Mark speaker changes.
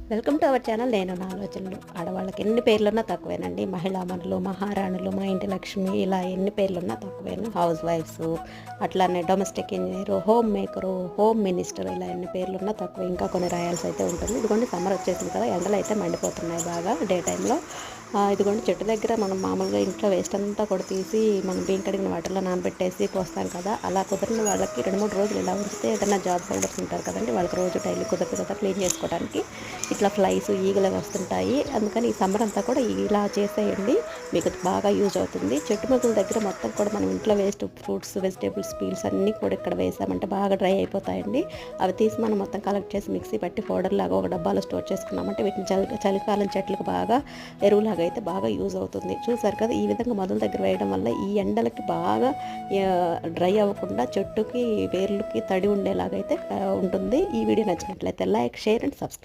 Speaker 1: Welcome to our channel. నేను నా ఆలోచనలు. ఆడవాళ్ళకి ఎన్ని పేర్లున్నా తక్కువేనండి. మహిళామణులు, మహారాణులు, మా ఇంటి లక్ష్మి, ఇలా ఎన్ని పేర్లున్నా తక్కువేను. హౌస్ వైఫ్స్, అట్లానే domestic engineer, home maker, home minister, ఇలా ఎన్ని పేర్లున్నా తక్కువ. ఇంకా కొన్ని రాయాల్సి అయితే ఉంటుంది. ఇదిగోండి సమ్మర్ వచ్చేసింది కదా, ఎండలు అయితే మండిపోతున్నాయి బాగా డే టైంలో. ఇదిగోండి చెట్టు దగ్గర మనం మామూలుగా ఇంట్లో వేస్ట్ అంతా కూడా తీసి మనం బియ్యం కడిగిన వాటర్లో నానబెట్టేసి పోస్తాం కదా, అలా కుదిరిన వాళ్ళకి 2-3 రోజులు ఇలా ఉంచితే ఏదైనా జాబ్ హోల్డర్స్ ఉంటారు కదండి, వాళ్ళకి రోజు డైలీ కుదరదు కదా క్లీన్ చేసుకోవడానికి. ఇట్లా ఫ్లైస్ ఈగలు వస్తుంటాయి. అందుకని ఈ సమ్మర్ అంతా కూడా ఇలా చేసేయండి, మీకు బాగా యూజ్ అవుతుంది. చెట్టు మొదల దగ్గర మొత్తం కూడా మనం ఇంట్లో వేస్ట్ ఫ్రూట్స్, వెజిటేబుల్స్, పీల్స్ అన్నీ కూడా ఇక్కడ వేసామంటే బాగా డ్రై అయిపోతాయండి. అవి తీసి మనం మొత్తం కలెక్ట్ చేసి మిక్సీ పట్టి పౌడర్ లాగా ఒక డబ్బాలో స్టోర్ చేసుకున్నామంటే వీటిని చలికాలం చెట్లకు బాగా ఎరువులాగా అయితే బాగా యూజ్ అవుతుంది. చూసారు కదా, ఈ విధంగా మొదల దగ్గర వేయడం వల్ల ఈ ఎండలకి బాగా డ్రై అవ్వకుండా చెట్టుకి వేర్లకి తడి ఉండేలాగైతే ఉంటుంది. ఈ వీడియో నచ్చినట్లయితే లైక్, షేర్ అండ్ సబ్స్క్రైబ్.